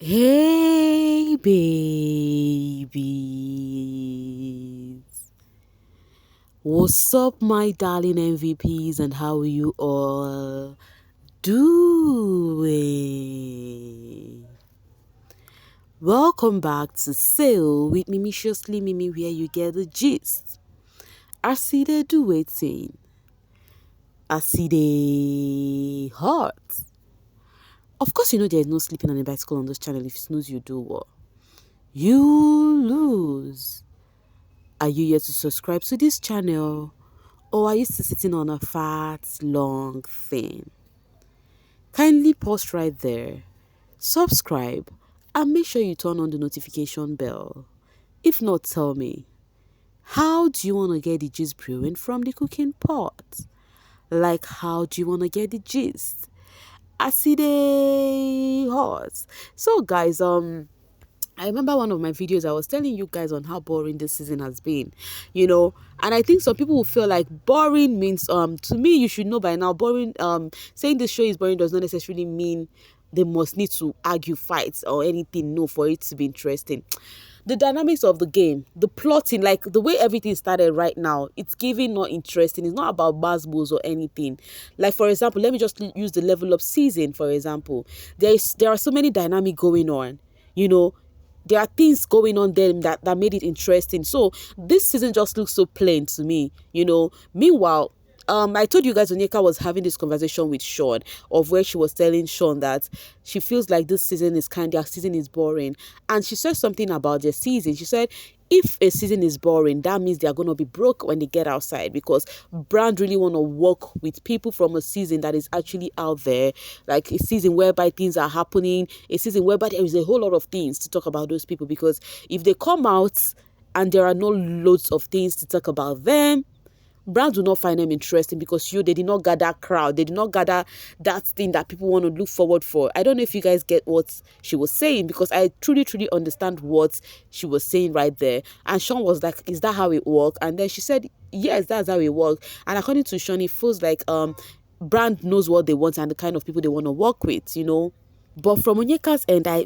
Hey, babies. What's up, my darling MVPs, and how are you all doing? Welcome back to Sail with Mimiciously Mimi, where you get the gist. I see they do waiting. I see they hot. Of course, you know there is no sleeping on a bicycle on this channel. If you snooze, you do what? You lose. Are you yet to subscribe to this channel? Or are you still sitting on a fat, long thing? Kindly pause right there, subscribe, and make sure you turn on the notification bell. If not, tell me, how do you want to get the gist brewing from the cooking pot? Like, how do you want to get the gist? I see they hot. So, guys, I remember one of my videos I was telling you guys on how boring this season has been, and I think some people will feel like boring means to me, you should know by now, boring saying this show is boring does not necessarily mean they must need to argue fights or anything, no, for it to be interesting. The dynamics of the game, the plotting, like the way everything started right now, it's giving not interesting. It's not about basketballs or anything. Like, for example, let me just use the level up season, for example. There are so many dynamic going on, there are things going on there that made it interesting. So this season just looks so plain to me, Meanwhile, I told you guys Onyeka was having this conversation with Sean, of where she was telling Sean that she feels like this season is their season is boring. And she said something about their season. She said, if a season is boring, that means they're going to be broke when they get outside, because brand really want to work with people from a season that is actually out there, like a season whereby things are happening, a season whereby there is a whole lot of things to talk about those people. Because if they come out and there are no loads of things to talk about them, brands do not find them interesting, because they did not gather crowd. They did not gather that thing that people want to look forward for. I don't know if you guys get what she was saying, because I truly, truly understand what she was saying right there. And Sean was like, is that how it works? And then she said, yes, that's how it works. And according to Sean, it feels like brand knows what they want and the kind of people they want to work with, But from Onyeka's end, I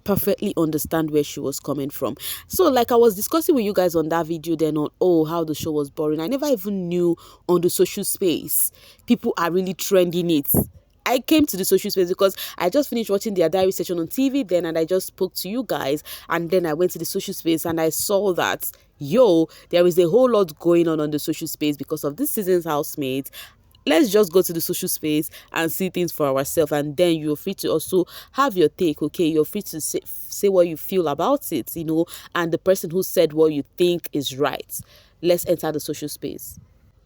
perfectly understand where she was coming from. So, like I was discussing with you guys on that video then on how the show was boring, I never even knew on the social space people are really trending it. I came to the social space because I just finished watching their diary session on TV then, and I just spoke to you guys, and then I went to the social space and I saw that there is a whole lot going on the social space because of this season's Housemates. Let's just go to the social space and see things for ourselves, and then you're free to also have your take. Okay, you're free to say what you feel about it, and the person who said what you think is right. Let's enter the social space.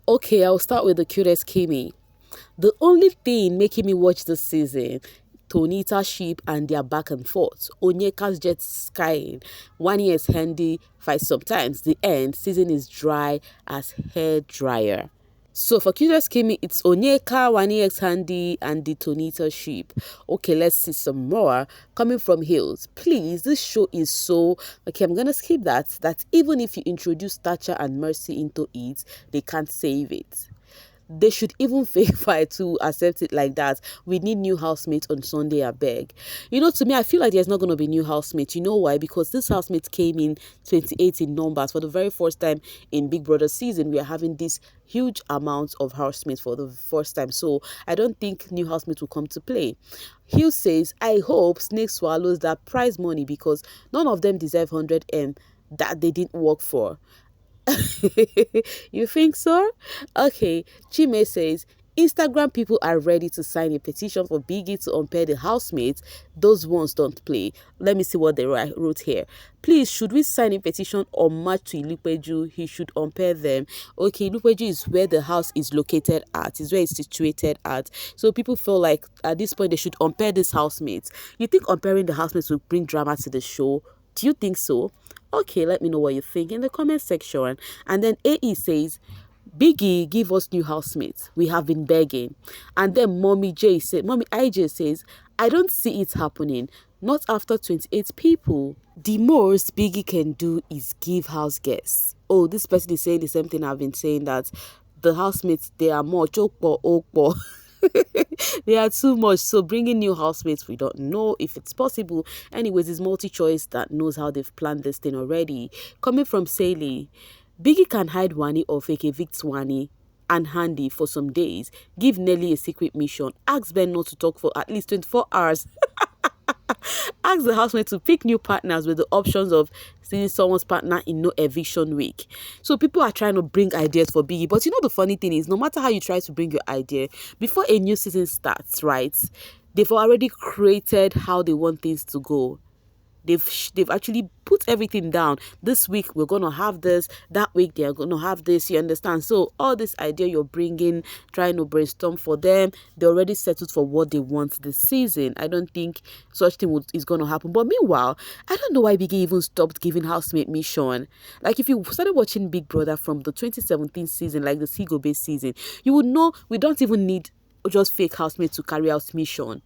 Okay, I'll start with the cutest Kimmy. The only thing making me watch this season, Tonita sheep and their back and forth. Onyeka's jet skying. 1 year's handy, fight sometimes. The end, season is dry as hair dryer. So for curious Kimmy, it's Onyeka, 1EX Handy, and the Tonita sheep. Okay, let's see some more. Coming from Hills. Please, this show is so... Okay, I'm going to skip that. That even if you introduce Thatcher and Mercy into it, they can't save it. They should even fight to accept it like that. We need new housemates on Sunday, I beg. To me, I feel like there's not going to be new housemates. You know why? Because this housemate came in 28 in numbers. For the very first time in Big Brother season, we are having this huge amount of housemates for the first time. So I don't think new housemates will come to play. Hugh says, I hope Snake swallows that prize money, because none of them deserve 100M that they didn't work for. You think so? Okay, Chime says, Instagram people are ready to sign a petition for Biggie to unpair the housemates. Those ones don't play. Let me see what they wrote here. Please, should we sign a petition or match to Ilupeju? He should unpair them. Okay, Ilupeju is where the house is located at, is where it's situated at. So people feel like at this point they should unpair these housemates. You think unpairing the housemates will bring drama to the show? Do you think so? Okay, let me know what you think in the comment section. And then AE says, Biggie, give us new housemates. We have been begging. And then Mommy IJ says, I don't see it happening. Not after 28 people. The most Biggie can do is give house guests. Oh, this person is saying the same thing I've been saying, that the housemates, they are more chokpo okpo. They are too much. So bringing new housemates, we don't know if it's possible. Anyways, it's multi-choice that knows how they've planned this thing already. Coming from Saley, Biggie can hide Wani or fake evict Wani and Handy for some days. Give Nelly a secret mission. Ask Ben not to talk for at least 24 hours. Ask the housemate to pick new partners with the options of seeing someone's partner in no eviction week. So people are trying to bring ideas for Biggie. But you know the funny thing is, no matter how you try to bring your idea, before a new season starts, right, they've already created how they want things to go. They've actually put everything down. This week we're gonna have this. That week they are gonna have this. You understand? So all this idea you're bringing, trying to brainstorm for them, they already settled for what they want this season. I don't think such thing is gonna happen. But meanwhile, I don't know why Biggie even stopped giving housemate mission. Like if you started watching Big Brother from the 2017 season, like the Seago based season, you would know we don't even need just fake housemates to carry out mission.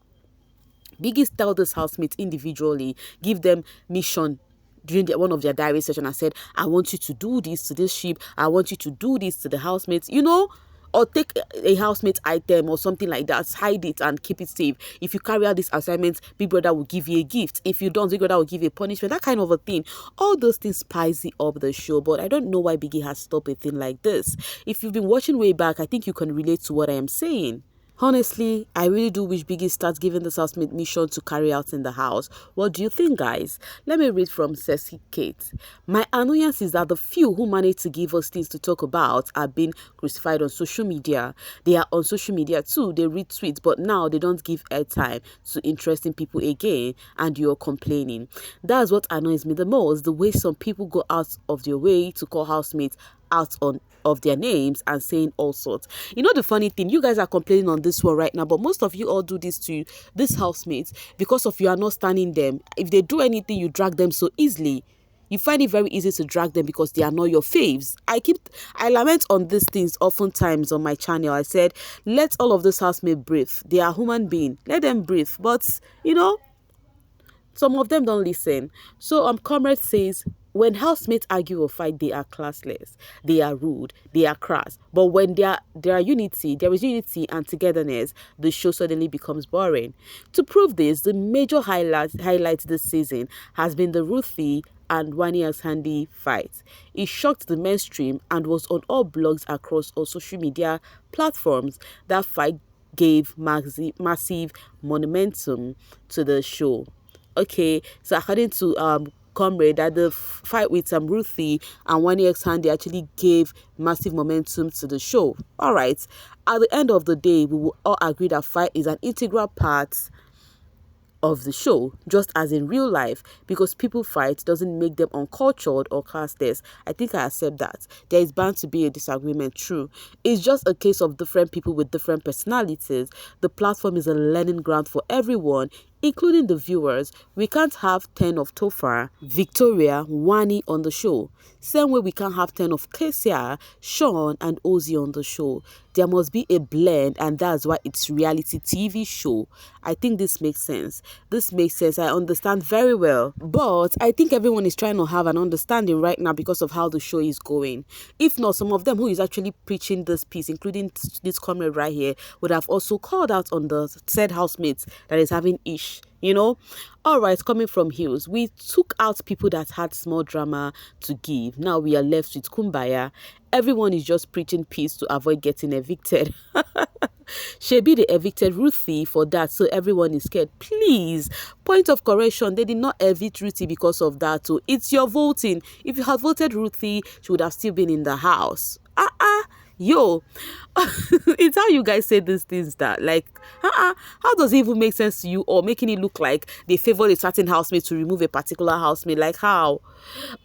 Biggie tell this housemates individually, give them mission during one of their diary session and said, I want you to do this to this sheep. I want you to do this to the housemates, or take a housemate item or something like that, hide it and keep it safe. If you carry out this assignment, Big Brother will give you a gift. If you don't, Big Brother will give you a punishment, that kind of a thing. All those things spicy up the show, but I don't know why Biggie has stopped a thing like this. If you've been watching way back, I think you can relate to what I am saying. Honestly, I really do wish Biggie starts giving this housemate mission to carry out in the house. What do you think, guys? Let me read from Ceci Kate. My annoyance is that the few who manage to give us things to talk about are being crucified on social media. They are on social media too. They read tweets, but now they don't give airtime to interesting people again, and you're complaining. That's what annoys me the most, the way some people go out of their way to call housemates out on of their names and saying all sorts. You know the funny thing, you guys are complaining on this one right now, but most of you all do this to this housemates because of you are not standing them. If they do anything, you drag them so easily. You find it very easy to drag them because they are not your faves. I lament on these things oftentimes on my channel. I said, let all of this housemate breathe. They are human beings. Let them breathe. But some of them don't listen. So Comrade says, when housemates argue or fight, they are classless, they are rude, they are crass. But when there is unity and togetherness, the show suddenly becomes boring. To prove this, the major highlight this season has been the Ruthie and Wania's Handy fight. It shocked the mainstream and was on all blogs across all social media platforms. That fight gave massive momentum to the show. Okay, so according to Comrade, that the fight with Ruthie and One X Handy actually gave massive momentum to the show. All right, at the end of the day, we will all agree that fight is an integral part of the show, just as in real life, because people fight doesn't make them uncultured or classless. I think I accept that. There is bound to be a disagreement, true. It's just a case of different people with different personalities. The platform is a learning ground for everyone, including the viewers. We can't have 10 of Tofar, Victoria, Wani on the show. Same way we can't have 10 of Kesia, Sean, and Ozzy on the show. There must be a blend, and that's why it's reality TV show. I think this makes sense. This makes sense. I understand very well. But I think everyone is trying to have an understanding right now because of how the show is going. If not, some of them who is actually preaching this piece, including this comrade right here, would have also called out on the said housemates that is having ish. All right, coming from Hills, we took out people that had small drama to give. Now we are left with Kumbaya. Everyone is just preaching peace to avoid getting evicted. Shebi they evicted Ruthie for that, so everyone is scared. Please, point of correction, they did not evict Ruthie because of that. So it's your voting. If you had voted Ruthie, she would have still been in the house. Yo, it's how you guys say these things that how does it even make sense to you, or making it look like they favor a certain housemate to remove a particular housemate? Like how?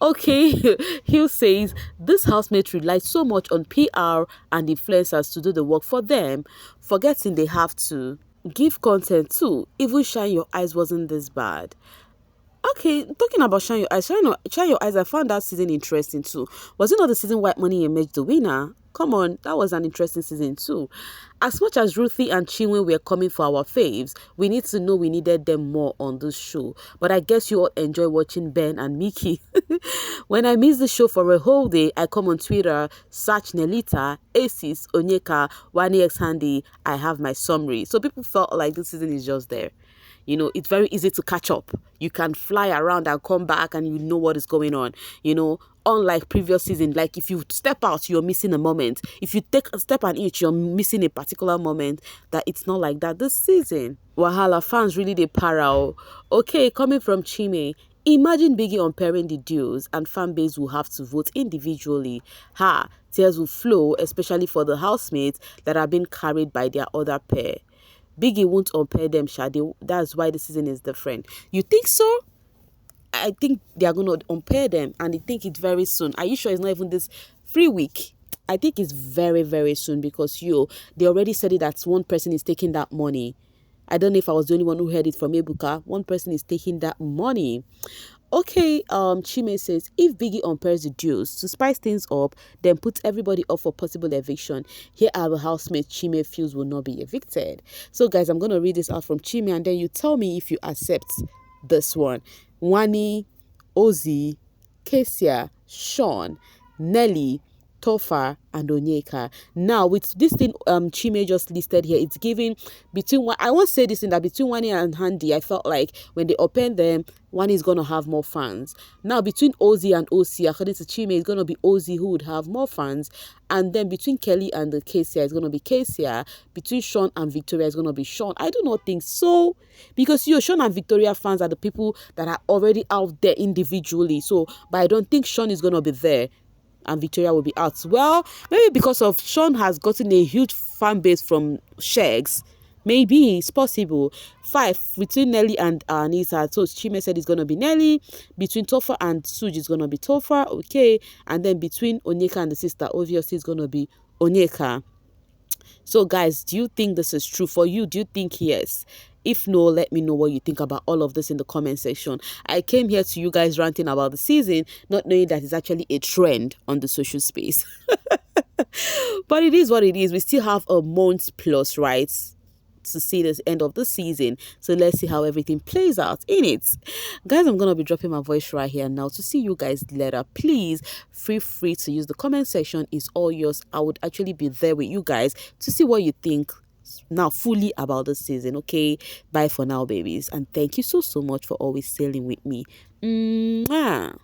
Okay, Hill says this housemate relies so much on PR and influencers to do the work for them, forgetting they have to give content too. Even Shine Your Eyes wasn't this bad. Okay, talking about Shine Your Eyes, Shine Your Eyes, I found that season interesting too. Was it not the season White Money emerged the winner? Come on, that was an interesting season too. As much as Ruthie and Chinwe were coming for our faves, we need to know we needed them more on this show. But I guess you all enjoy watching Ben and Mickey. When I miss the show for a whole day, I come on Twitter, search Nelita, Aces, Onyeka, Wani X Handy. I have my summary. So people felt like this season is just there. You know, it's very easy to catch up. You can fly around and come back and you know what is going on. You know, unlike previous season, like if you step out, you're missing a moment. If you take a step and each, you're missing a particular moment. That it's not like that this season. Wahala, fans really they para. Okay, coming from Chime. Imagine Biggie unpairing the duos and fan base will have to vote individually. Tears will flow, especially for the housemates that are being carried by their other pair. Biggie won't unpair them, Shade. That's why the season is different. You think so? I think they are going to unpair them, and I think it's very soon. Are you sure it's not even this free week? I think it's very, very soon because they already said it that one person is taking that money. I don't know if I was the only one who heard it from Ebuka. One person is taking that money. Okay, Chime says, if Biggie unpairs the duos to spice things up, then put everybody up for possible eviction. Here are the housemates Chime feels will not be evicted. So guys, I'm going to read this out from Chime and then you tell me if you accept this one. Wani, Ozzy, Kesia, Sean, Nelly, Tofa and Onyeka. Now with this thing Chime just listed here, it's giving between one. I won't say this in that between Wani and Handy, I felt like when they open them, one is gonna have more fans. Now between Ozzy and OC, according to Chime, it's gonna be Ozzy who would have more fans. And then between Kelly and the Kesia, it's gonna be Kesia. Between Sean and Victoria, it's gonna be Sean. I do not think so. Because Sean and Victoria fans are the people that are already out there individually. So, but I don't think Sean is gonna be there and Victoria will be out. Well, maybe because of Sean has gotten a huge fan base from Shags. Maybe it's possible. 5 between Nelly and Anita. So Chime said it's gonna be Nelly. Between Tofa and Suji, it's gonna be Tofa. Okay, and then between Onyeka and the sister, obviously it's gonna be Onyeka. So guys, do you think this is true for you? Do you think yes? If no, let me know what you think about all of this in the comment section. I came here to you guys ranting about the season, not knowing that it's actually a trend on the social space. But it is what it is. We still have a month plus, right, to see this end of the season. So let's see how everything plays out in it. Guys, I'm going to be dropping my voice right here now to see you guys later. Please feel free to use the comment section. It's all yours. I would actually be there with you guys to see what you think now fully about the season. Okay, bye for now, babies, and thank you so much for always sailing with me. Mwah.